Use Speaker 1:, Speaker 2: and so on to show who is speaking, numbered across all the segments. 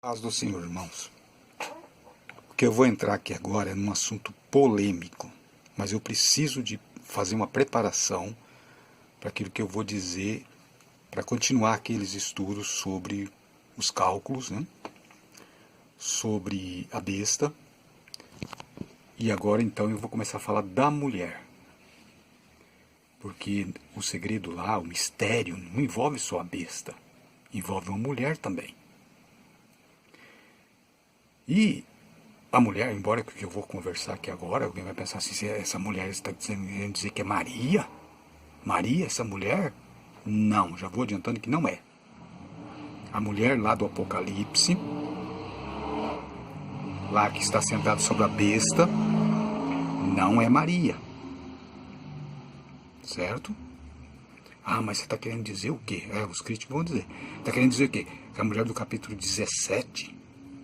Speaker 1: Paz do Senhor, irmãos. O que eu vou entrar aqui agora é num assunto polêmico, mas eu preciso de fazer uma preparação para aquilo que eu vou dizer, para continuar aqueles estudos sobre os cálculos, né? Sobre a besta. E agora então eu vou começar a falar da mulher. Porque o segredo lá, o mistério, não envolve só a besta, envolve uma mulher também. E a mulher, embora que eu vou conversar aqui agora, alguém vai pensar assim, se essa mulher está querendo dizer que é Maria? Maria, essa mulher? Não, já vou adiantando que não é. A mulher lá do Apocalipse, lá que está sentada sobre a besta, não é Maria. Certo? Ah, mas você está querendo dizer o quê? Os críticos vão dizer. Está querendo dizer o quê? Que a mulher do capítulo 17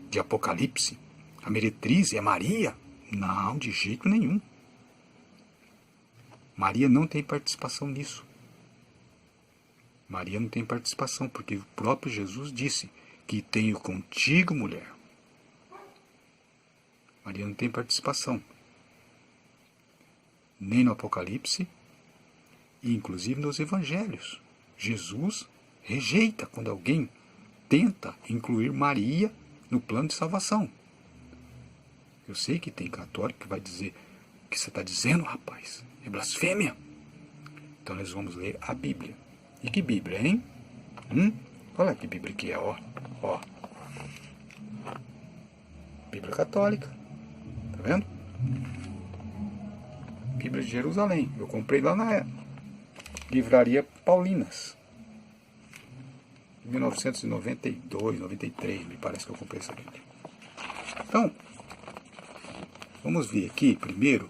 Speaker 1: de Apocalipse, a meretriz é Maria? Não, de jeito nenhum. Maria não tem participação nisso. Maria não tem participação, porque o próprio Jesus disse que tenho contigo, mulher. Maria não tem participação. Nem no Apocalipse, e inclusive nos Evangelhos. Jesus rejeita quando alguém tenta incluir Maria no plano de salvação. Eu sei que tem católico que vai dizer o que você está dizendo, rapaz, é blasfêmia. Então nós vamos ler a Bíblia. E que Bíblia, hein? Olha que Bíblia que é, ó. Bíblia católica. Tá vendo? Bíblia de Jerusalém. Eu comprei lá na Livraria Paulinas. 1992, 93, me parece que eu comprei essa Bíblia. Então, vamos ver aqui, primeiro,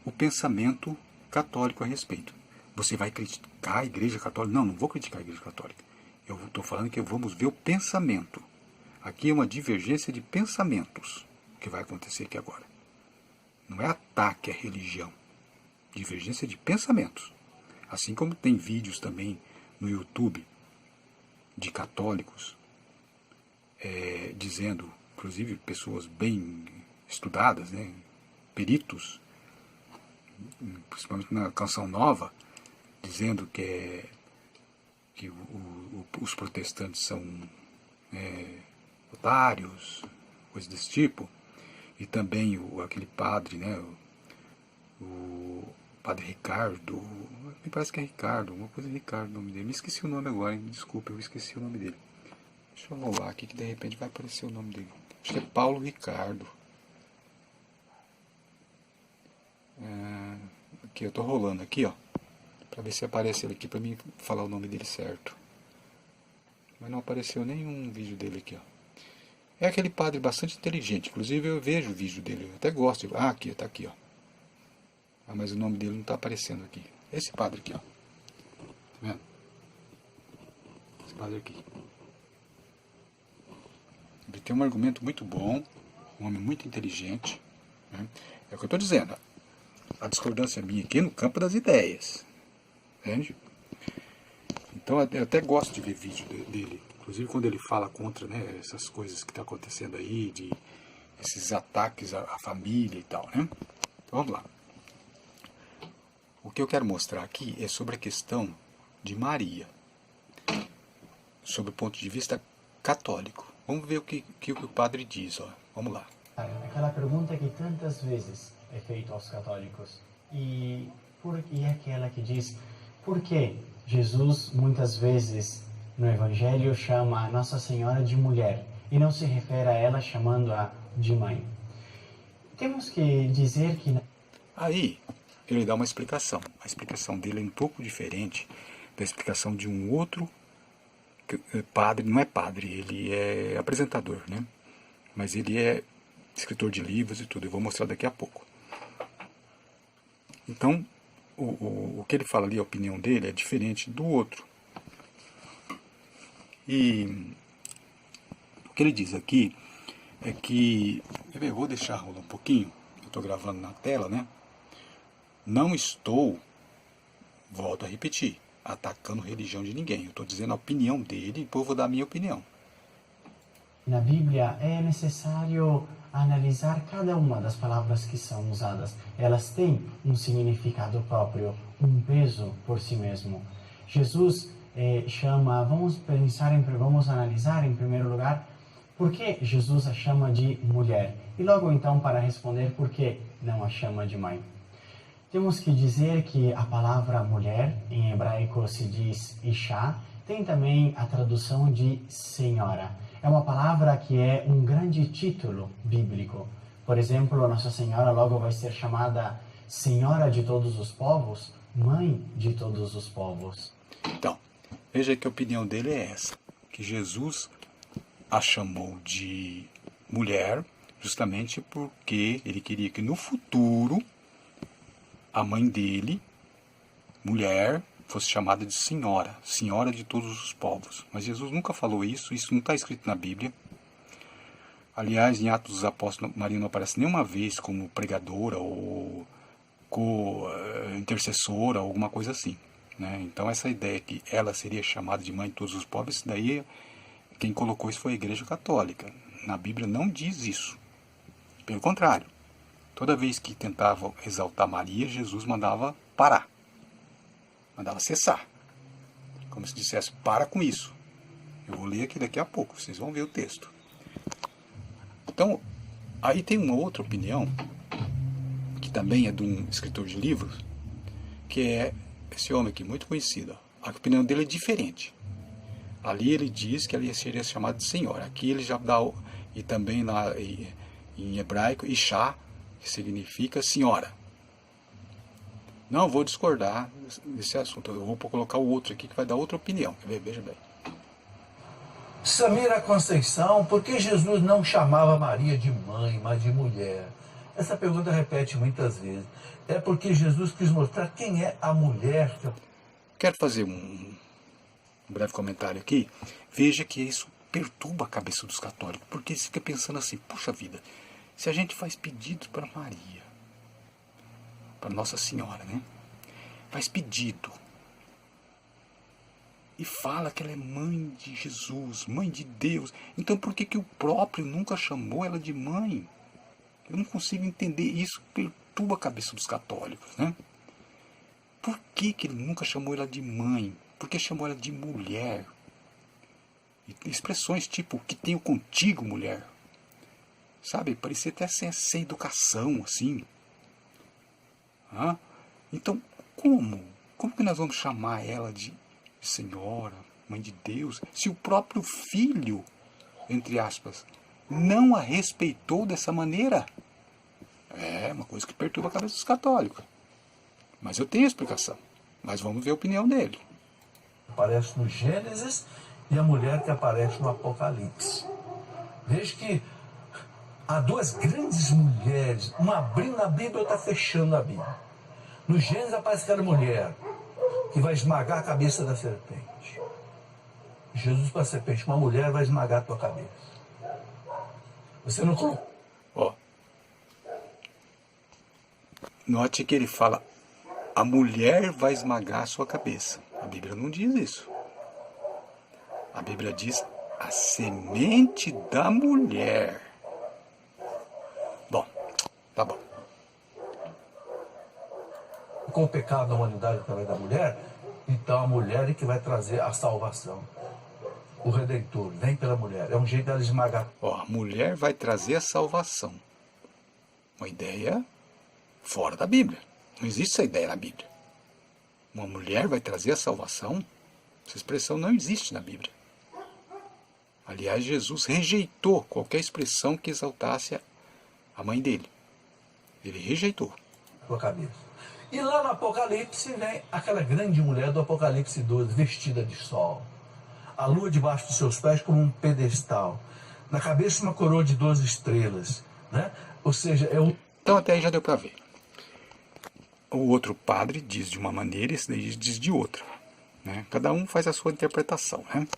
Speaker 1: o pensamento católico a respeito. Você vai criticar a Igreja Católica? Não, não vou criticar a Igreja Católica. Eu estou falando que vamos ver o pensamento. Aqui é uma divergência de pensamentos que vai acontecer aqui agora. Não é ataque à religião. Divergência de pensamentos. Assim como tem vídeos também no YouTube de católicos dizendo, inclusive pessoas bem estudadas, né, peritos, principalmente na Canção Nova, dizendo que os protestantes são otários, coisas desse tipo, e também aquele padre, né, o Padre Ricardo, me parece que é Ricardo, uma coisa Ricardo o nome dele, me esqueci o nome agora, me desculpa, eu esqueci o nome dele. Deixa eu rolar aqui que de repente vai aparecer o nome dele. Acho que é Paulo Ricardo. Aqui, eu tô rolando aqui, ó, pra ver se aparece ele aqui pra mim falar o nome dele certo. Mas não apareceu nenhum vídeo dele aqui, ó. É aquele padre bastante inteligente, inclusive eu vejo o vídeo dele, eu até gosto. Aqui, tá aqui, ó. Mas o nome dele não tá aparecendo aqui. Esse padre aqui, ó. Tá vendo? Esse padre aqui. Ele tem um argumento muito bom, um homem muito inteligente, né? É o que eu estou dizendo. A discordância minha aqui é no campo das ideias. Entende? Então eu até gosto de ver vídeo dele. Inclusive quando ele fala contra, né, essas coisas que estão acontecendo aí, de esses ataques à família e tal, né? Então vamos lá. O que eu quero mostrar aqui é sobre a questão de Maria, sob o ponto de vista católico. Vamos ver o que o padre diz, ó. Vamos lá.
Speaker 2: Aquela pergunta que tantas vezes é feita aos católicos. E é aquela que diz, por que Jesus muitas vezes no Evangelho chama a Nossa Senhora de mulher e não se refere a ela chamando-a de mãe? Temos que dizer que...
Speaker 1: Aí ele dá uma explicação. A explicação dele é um pouco diferente da explicação de um outro padre. Não é padre, ele é apresentador, né? Mas ele é escritor de livros e tudo. Eu vou mostrar daqui a pouco. Então, o que ele fala ali, a opinião dele, é diferente do outro. E o que ele diz aqui é que... Eu vou deixar rolar um pouquinho. Eu estou gravando na tela, né? Não estou, volto a repetir, atacando religião de ninguém. Eu estou dizendo a opinião dele e depois eu vou dar a minha opinião.
Speaker 2: Na Bíblia é necessário analisar cada uma das palavras que são usadas. Elas têm um significado próprio, um peso por si mesmo. Jesus chama, vamos analisar em primeiro lugar por que Jesus a chama de mulher e logo então para responder por que não a chama de mãe. Temos que dizer que a palavra mulher, em hebraico se diz Isha, tem também a tradução de senhora. É uma palavra que é um grande título bíblico. Por exemplo, Nossa Senhora logo vai ser chamada Senhora de todos os povos, Mãe de todos os povos.
Speaker 1: Então, veja que a opinião dele é essa, que Jesus a chamou de mulher justamente porque ele queria que no futuro a mãe dele, mulher, fosse chamada de senhora, senhora de todos os povos. Mas Jesus nunca falou isso não está escrito na Bíblia. Aliás, em Atos dos Apóstolos, Maria não aparece nenhuma vez como pregadora ou intercessora, alguma coisa assim. Né? Então essa ideia que ela seria chamada de mãe de todos os povos, isso daí, quem colocou isso foi a Igreja Católica. Na Bíblia não diz isso. Pelo contrário, toda vez que tentavam exaltar Maria, Jesus mandava parar. Mandava cessar. Como se dissesse, para com isso. Eu vou ler aqui daqui a pouco, vocês vão ver o texto. Então, aí tem uma outra opinião, que também é de um escritor de livros, que é esse homem aqui, muito conhecido. A opinião dele é diferente. Ali ele diz que ela seria chamada de senhora. Aqui ele já dá, e também lá em hebraico, Isha, que significa senhora. Não vou discordar desse assunto. Eu vou colocar o outro aqui que vai dar outra opinião. Veja bem.
Speaker 3: Samira Conceição, por que Jesus não chamava Maria de mãe, mas de mulher? Essa pergunta repete muitas vezes. É porque Jesus quis mostrar quem é a mulher.
Speaker 1: Quero fazer um breve comentário aqui. Veja que isso perturba a cabeça dos católicos, porque eles ficam pensando assim, puxa vida, se a gente faz pedidos para Maria, para Nossa Senhora, né? Faz pedido e fala que ela é mãe de Jesus, mãe de Deus. Então por que o próprio nunca chamou ela de mãe? Eu não consigo entender isso, perturba a cabeça dos católicos, né? Por que ele nunca chamou ela de mãe? Por que chamou ela de mulher? E expressões tipo, que tenho contigo, mulher. Sabe, parecia até sem educação, assim. Então, como? Como que nós vamos chamar ela de senhora, mãe de Deus, se o próprio filho, entre aspas, não a respeitou dessa maneira? É uma coisa que perturba a cabeça dos católicos. Mas eu tenho explicação. Mas vamos ver a opinião dele.
Speaker 3: Aparece no Gênesis e a mulher que aparece no Apocalipse. Veja que há duas grandes mulheres, uma abrindo a Bíblia e outra fechando a Bíblia. No Gênesis aparece aquela mulher que vai esmagar a cabeça da serpente. Jesus para a serpente, uma mulher vai esmagar a tua cabeça. Você não colocou.
Speaker 1: Note que ele fala, a mulher vai esmagar a sua cabeça. A Bíblia não diz isso. A Bíblia diz, a semente da mulher. Bom, tá bom.
Speaker 3: Com o pecado da humanidade através da mulher, então a mulher é que vai trazer a salvação. O Redentor vem pela mulher. É um jeito dela esmagar.
Speaker 1: A mulher vai trazer a salvação. Uma ideia fora da Bíblia. Não existe essa ideia na Bíblia. Uma mulher vai trazer a salvação? Essa expressão não existe na Bíblia. Aliás, Jesus rejeitou qualquer expressão que exaltasse a mãe dele. Ele rejeitou.
Speaker 3: Sua cabeça. E lá no Apocalipse vem aquela grande mulher do Apocalipse 12, vestida de sol. A lua debaixo dos seus pés como um pedestal. Na cabeça uma coroa de 12 estrelas. Né? Ou seja, é um...
Speaker 1: Então até aí já deu para ver. O outro padre diz de uma maneira, esse daí diz de outra. Né? Cada um faz a sua interpretação. Né?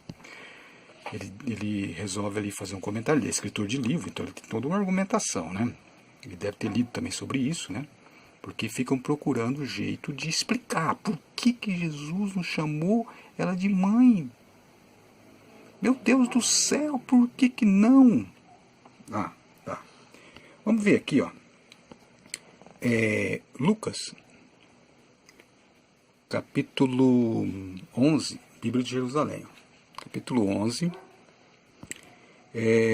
Speaker 1: Ele resolve ali fazer um comentário. Ele é escritor de livro, então ele tem toda uma argumentação. Né? Ele deve ter lido também sobre isso, né? Porque ficam procurando jeito de explicar por que Jesus não chamou ela de mãe. Meu Deus do céu, por que não? Ah, tá. Vamos ver aqui, ó. Lucas, capítulo 11, Bíblia de Jerusalém. Capítulo 11,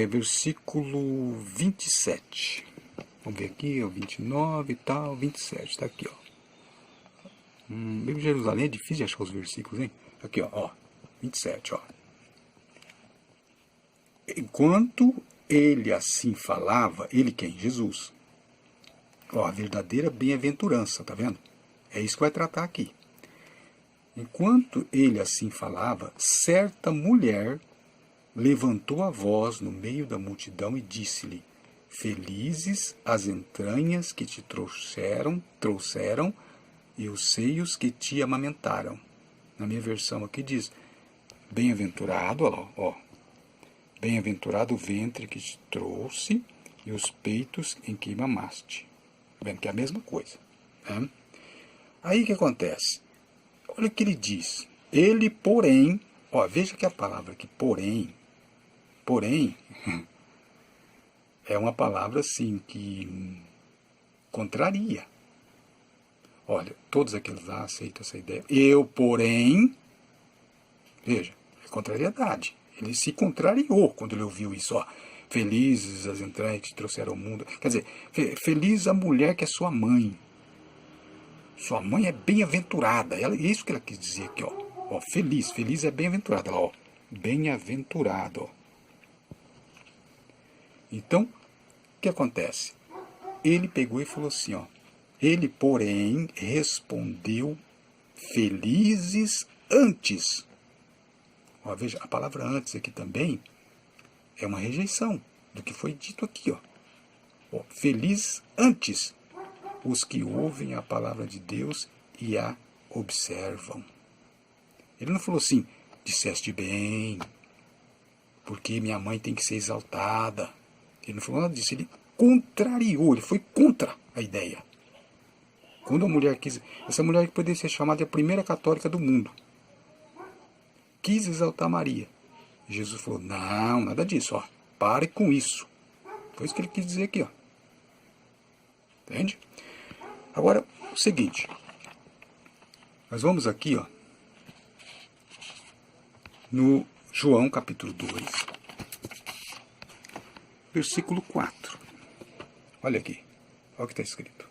Speaker 1: versículo 27. Vamos ver aqui, ó, 29 e tal, 27, está aqui, ó. Bíblia de Jerusalém é difícil de achar os versículos, hein? Aqui, ó, 27, ó. Enquanto ele assim falava, ele quem? Jesus. Ó, a verdadeira bem-aventurança, tá vendo? É isso que vai tratar aqui. Enquanto ele assim falava, certa mulher levantou a voz no meio da multidão e disse-lhe: Felizes as entranhas que te trouxeram, e os seios que te amamentaram. Na minha versão aqui diz: bem-aventurado, ó, bem-aventurado o ventre que te trouxe e os peitos em que mamaste. Vendo que é a mesma coisa. Né? Aí o que acontece? Olha o que ele diz. Ele, porém, ó, veja que a palavra aqui, porém, é uma palavra assim que contraria. Olha, todos aqueles lá aceitam essa ideia. Eu, porém, veja, é contrariedade. Ele se contrariou quando ele ouviu isso, ó. Felizes as entranhas que te trouxeram ao mundo. Quer dizer, feliz a mulher que é sua mãe. Sua mãe é bem-aventurada. É isso que ela quis dizer aqui, ó. Feliz é bem-aventurada. Ó, bem-aventurado, ó. Então, o que acontece? Ele pegou e falou assim, ó. Ele, porém, respondeu: felizes antes. Ó, veja, a palavra antes aqui também é uma rejeição do que foi dito aqui, ó. Ó, feliz antes os que ouvem a palavra de Deus e a observam. Ele não falou assim: disseste bem, porque minha mãe tem que ser exaltada. Ele não falou nada disso, ele contrariou, ele foi contra a ideia. Quando a mulher quis, essa mulher que poderia ser chamada a primeira católica do mundo, quis exaltar Maria. Jesus falou: não, nada disso, ó, pare com isso. Foi isso que ele quis dizer aqui, ó. Entende? Agora, o seguinte, nós vamos aqui, ó, no João capítulo 2, versículo 4. Olha aqui, olha o que está escrito.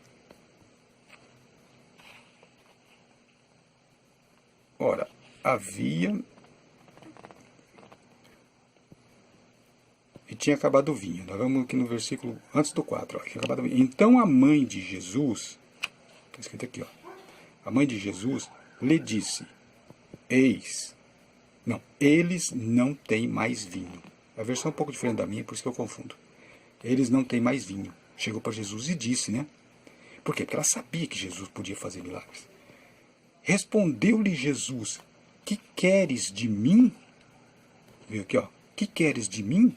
Speaker 1: Ora, havia e tinha acabado o vinho. Nós vamos aqui no versículo antes do 4. Ó, tinha acabado o vinho. Então a mãe de Jesus, está escrito aqui, ó, a mãe de Jesus lhe disse: eles não têm mais vinho. A versão é um pouco diferente da minha, por isso que eu confundo. Eles não têm mais vinho. Chegou para Jesus e disse, né? Por quê? Porque ela sabia que Jesus podia fazer milagres. Respondeu-lhe Jesus: que queres de mim? Viu aqui, ó. Que queres de mim,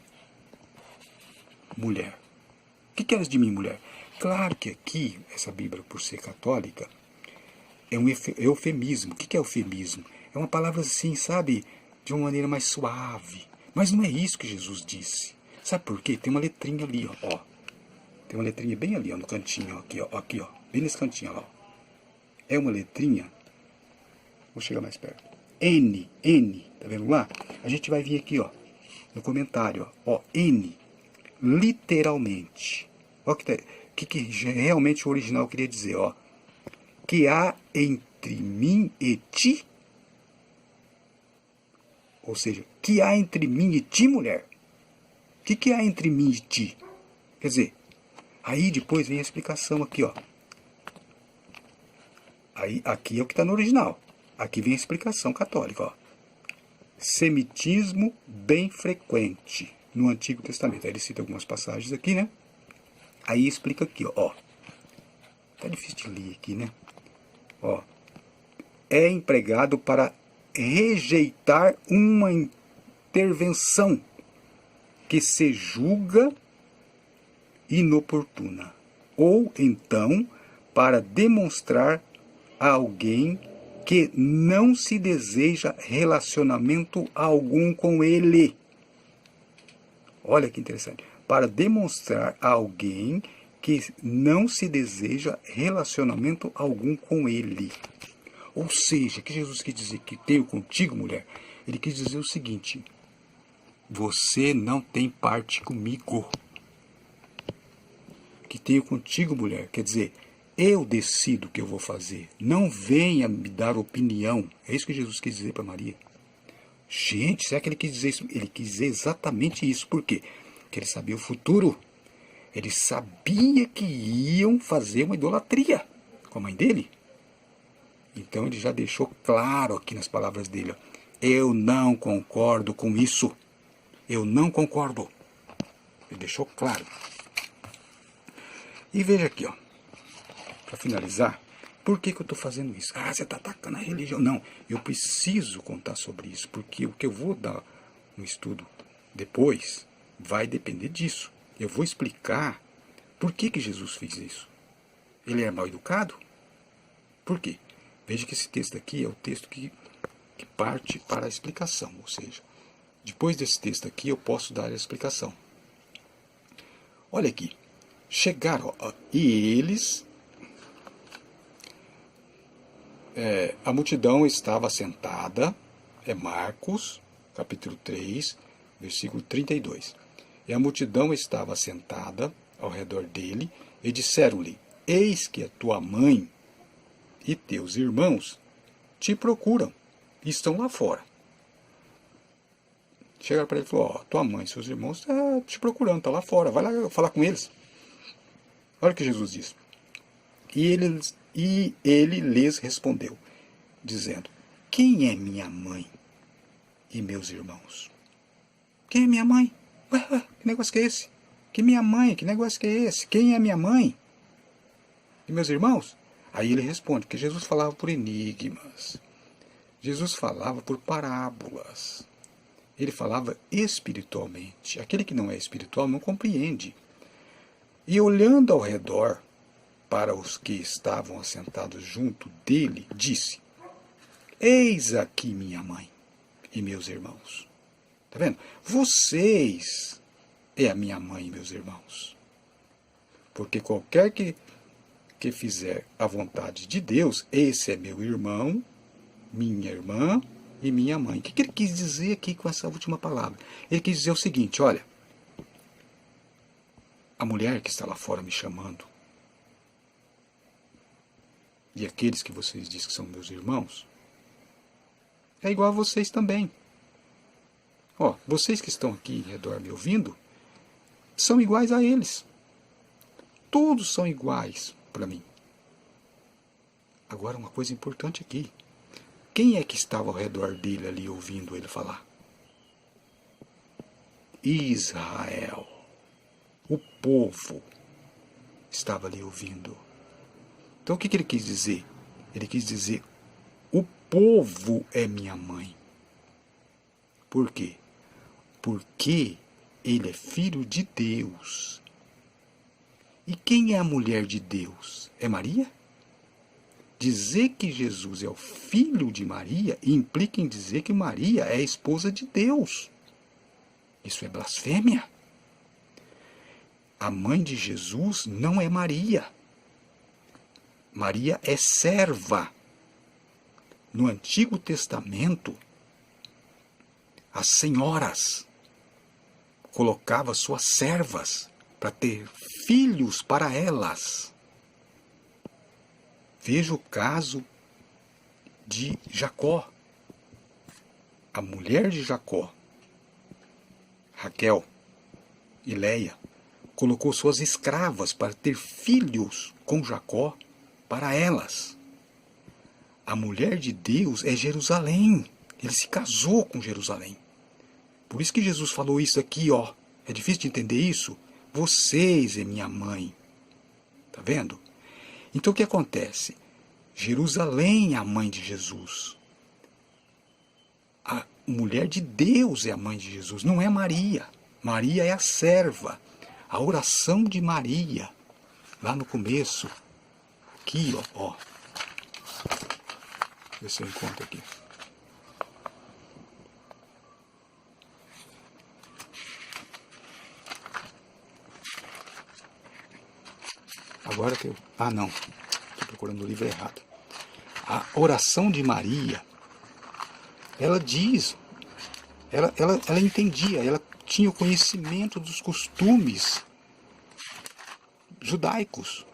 Speaker 1: mulher? Que queres de mim, mulher? Claro que aqui, essa Bíblia, por ser católica, é um eufemismo. O que é eufemismo? É uma palavra assim, sabe, de uma maneira mais suave. Mas não é isso que Jesus disse. Sabe por quê? Tem uma letrinha ali, ó. Tem uma letrinha bem ali, ó, no cantinho, ó, aqui, ó. Bem nesse cantinho, ó. É uma letrinha. Vou chegar mais perto. N, tá vendo lá? A gente vai vir aqui, ó, no comentário, ó, N, literalmente. Ó, que realmente o original queria dizer, ó. Que há entre mim e ti? Ou seja, que há entre mim e ti, mulher? O que há entre mim e ti? Quer dizer, aí depois vem a explicação aqui, ó. Aí, aqui é o que está no original. Aqui vem a explicação católica, ó. Semitismo bem frequente no Antigo Testamento. Aí ele cita algumas passagens aqui, né? Aí explica aqui, ó. Tá difícil de ler aqui, né? Ó. É empregado para rejeitar uma intervenção que se julga inoportuna. Ou então para demonstrar a alguém que não se deseja relacionamento algum com ele. Olha que interessante. Para demonstrar a alguém que não se deseja relacionamento algum com ele. Ou seja, que Jesus quis dizer que tenho contigo, mulher, ele quis dizer o seguinte: você não tem parte comigo. Que tenho contigo, mulher, quer dizer, eu decido o que eu vou fazer. Não venha me dar opinião. É isso que Jesus quis dizer para Maria. Gente, será que ele quis dizer isso? Ele quis dizer exatamente isso. Por quê? Porque ele sabia o futuro. Ele sabia que iam fazer uma idolatria com a mãe dele. Então ele já deixou claro aqui nas palavras dele: ó, eu não concordo com isso. Eu não concordo. Ele deixou claro. E veja aqui, ó, para finalizar, por que eu estou fazendo isso? Ah, você está atacando a religião. Não, eu preciso contar sobre isso, porque o que eu vou dar um estudo depois vai depender disso. Eu vou explicar por que Jesus fez isso. Ele é mal educado? Por quê? Veja que esse texto aqui é o texto que parte para a explicação, ou seja, depois desse texto aqui eu posso dar a explicação. Olha aqui, chegaram, ó, e eles, a multidão estava sentada, é Marcos, capítulo 3, versículo 32. E a multidão estava sentada ao redor dele, e disseram-lhe: eis que a tua mãe e teus irmãos te procuram, e estão lá fora. Chegaram para ele e falou: ó, tua mãe e seus irmãos estão te procurando, estão lá fora, vai lá falar com eles. Olha o que Jesus diz. E ele lhes respondeu, dizendo: quem é minha mãe e meus irmãos? Quem é minha mãe? Ué, que negócio que é esse? Que minha mãe? Que negócio que é esse? Quem é minha mãe e meus irmãos? Aí ele responde, porque Jesus falava por enigmas. Jesus falava por parábolas. Ele falava espiritualmente. Aquele que não é espiritual não compreende. E olhando ao redor para os que estavam assentados junto dele, disse: eis aqui minha mãe e meus irmãos. Está vendo? Vocês é a minha mãe e meus irmãos. Porque qualquer que fizer a vontade de Deus, esse é meu irmão, minha irmã e minha mãe. O que ele quis dizer aqui com essa última palavra? Ele quis dizer o seguinte: olha, a mulher que está lá fora me chamando, e aqueles que vocês dizem que são meus irmãos, é igual a vocês também. Ó, vocês que estão aqui em redor me ouvindo, são iguais a eles. Todos são iguais para mim. Agora, uma coisa importante aqui. Quem é que estava ao redor dele ali ouvindo ele falar? Israel. O povo estava ali ouvindo. Então o que ele quis dizer? Ele quis dizer: o povo é minha mãe. Por quê? Porque ele é filho de Deus. E quem é a mulher de Deus? É Maria? Dizer que Jesus é o filho de Maria implica em dizer que Maria é a esposa de Deus. Isso é blasfêmia. A mãe de Jesus não é Maria. Maria é serva. No Antigo Testamento, as senhoras colocavam suas servas para ter filhos para elas. Veja o caso de Jacó. A mulher de Jacó, Raquel e Leia, colocou suas escravas para ter filhos com Jacó para elas. A mulher de Deus é Jerusalém. Ele se casou com Jerusalém. Por isso que Jesus falou isso aqui, ó. É difícil de entender isso? Vocês é minha mãe. Tá vendo? Então o que acontece? Jerusalém é a mãe de Jesus. A mulher de Deus é a mãe de Jesus, não é Maria. Maria é a serva. A oração de Maria, lá no começo, aqui, ó. ver se eu encontro aqui. Agora que eu... Ah, não. Estou procurando o livro errado. A oração de Maria, ela diz, ela entendia, ela tinha o conhecimento dos costumes judaicos,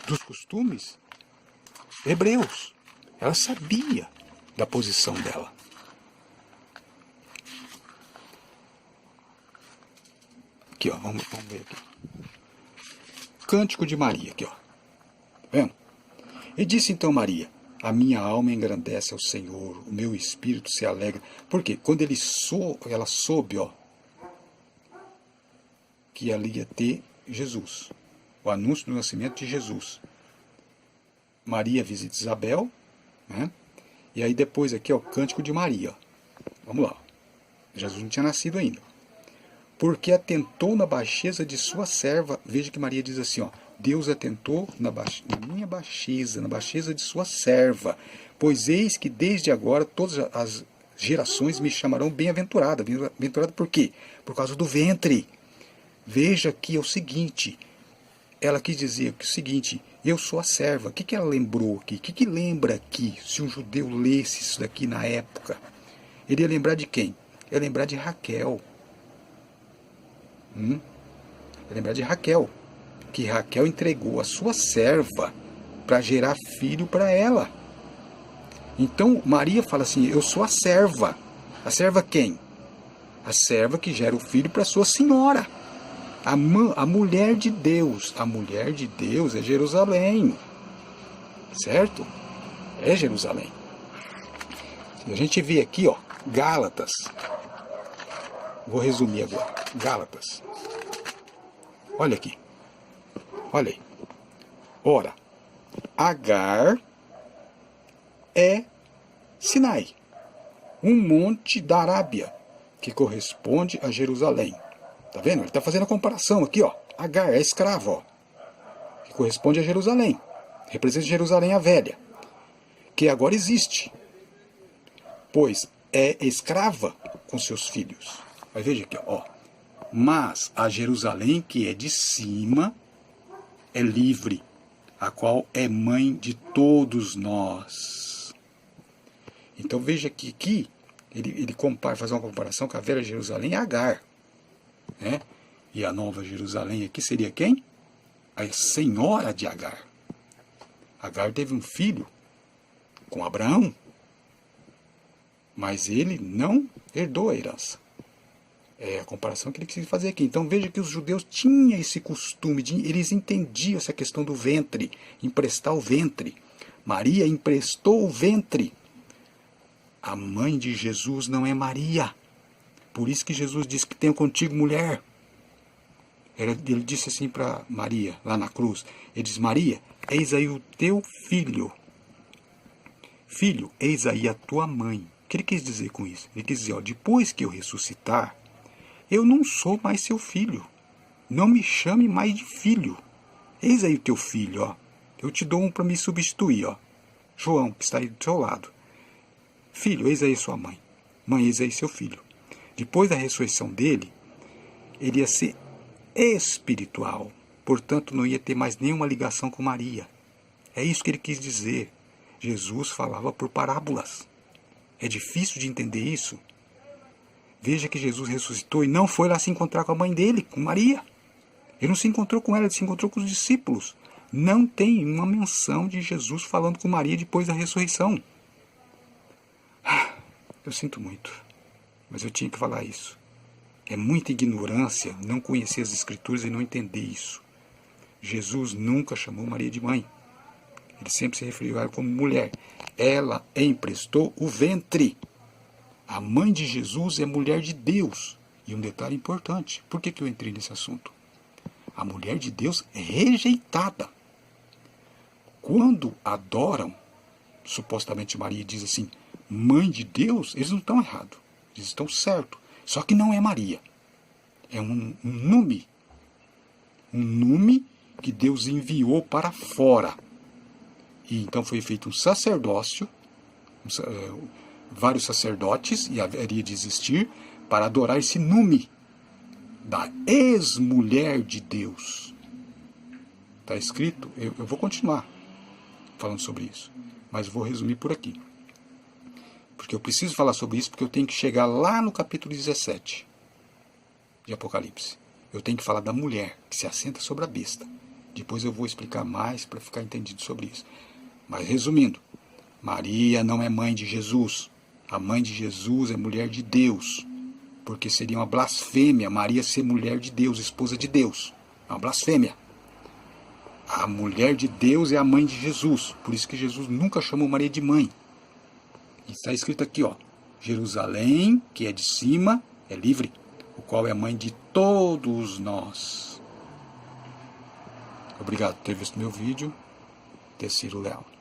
Speaker 1: dos costumes hebreus. Ela sabia da posição dela. Aqui, ó, vamos ver aqui. Cântico de Maria, aqui, ó. Tá vendo? E disse então Maria: a minha alma engrandece ao Senhor, o meu espírito se alegra. Porque quando ela soube, ó, que ela ia ter Jesus, o anúncio do nascimento de Jesus. Maria visita Isabel, né? E aí depois aqui, ó, o cântico de Maria, ó. Vamos lá. Jesus não tinha nascido ainda. Porque atentou na baixeza de sua serva. Veja que Maria diz assim, ó: Deus atentou na minha baixeza, na baixeza de sua serva. Pois eis que desde agora todas as gerações me chamarão bem-aventurada. Bem-aventurada por quê? Por causa do ventre. Veja que é o seguinte, ela quis dizer que é o seguinte: eu sou a serva. O que ela lembrou aqui? O que lembra aqui? Se um judeu lesse isso daqui na época, ele ia lembrar de quem? Ia lembrar de Raquel. Ia lembrar de Raquel. Que Raquel entregou a sua serva para gerar filho para ela. Então Maria fala assim: eu sou a serva. A serva quem? A serva que gera o filho para sua senhora. A mulher de Deus. A mulher de Deus é Jerusalém. Certo? É Jerusalém. E a gente vê aqui, ó, Gálatas. Vou resumir agora. Gálatas. Olha aqui. Olha aí. Ora, Agar é Sinai, um monte da Arábia, que corresponde a Jerusalém. Tá vendo? Ele está fazendo a comparação aqui, ó. Agar é escrava, ó, que corresponde a Jerusalém. Representa Jerusalém a velha, que agora existe, pois é escrava com seus filhos. Mas veja aqui, ó. Mas a Jerusalém que é de cima é livre, a qual é mãe de todos nós. Então veja que aqui ele faz uma comparação com a velha Jerusalém e Agar, né? E a nova Jerusalém aqui seria quem? A senhora de Agar. Agar teve um filho com Abraão, mas ele não herdou a herança. É a comparação que ele quis fazer aqui. Então veja que os judeus tinham esse costume, eles entendiam essa questão do ventre, emprestar o ventre. Maria emprestou o ventre. A mãe de Jesus não é Maria. Por isso que Jesus disse que tenho contigo mulher. Ele disse assim para Maria, lá na cruz. Ele diz: Maria, eis aí o teu filho. Filho, eis aí a tua mãe. O que ele quis dizer com isso? Ele quis dizer, ó, depois que eu ressuscitar, eu não sou mais seu filho. Não me chame mais de filho. Eis aí o teu filho, ó. Eu te dou um para me substituir, ó. João, que está aí do seu lado. Filho, eis aí sua mãe. Mãe, eis aí seu filho. Depois da ressurreição dele, ele ia ser espiritual. Portanto, não ia ter mais nenhuma ligação com Maria. É isso que ele quis dizer. Jesus falava por parábolas. É difícil de entender isso. Veja que Jesus ressuscitou e não foi lá se encontrar com a mãe dele, com Maria. Ele não se encontrou com ela, ele se encontrou com os discípulos. Não tem uma menção de Jesus falando com Maria depois da ressurreição. Eu sinto muito, mas eu tinha que falar isso. É muita ignorância não conhecer as Escrituras e não entender isso. Jesus nunca chamou Maria de mãe. Ele sempre se referiu a ela como mulher. Ela emprestou o ventre. A mãe de Jesus é mulher de Deus. E um detalhe importante. Por que eu entrei nesse assunto? A mulher de Deus é rejeitada. Quando adoram, supostamente Maria diz assim, mãe de Deus, eles não estão errados. Eles estão certos. Só que não é Maria. É um nome. Um nome que Deus enviou para fora. E então foi feito um sacerdócio vários sacerdotes, e haveria de existir, para adorar esse nume da ex-mulher de Deus. Está escrito, eu vou continuar falando sobre isso, mas vou resumir por aqui. Porque eu preciso falar sobre isso, porque eu tenho que chegar lá no capítulo 17 de Apocalipse. Eu tenho que falar da mulher que se assenta sobre a besta. Depois eu vou explicar mais para ficar entendido sobre isso. Mas resumindo, Maria não é mãe de Jesus. A mãe de Jesus é mulher de Deus. Porque seria uma blasfêmia Maria ser mulher de Deus, esposa de Deus. É uma blasfêmia. A mulher de Deus é a mãe de Jesus. Por isso que Jesus nunca chamou Maria de mãe. E está escrito aqui, ó. Jerusalém, que é de cima, é livre, o qual é a mãe de todos nós. Obrigado por ter visto meu vídeo. Teciro Leal.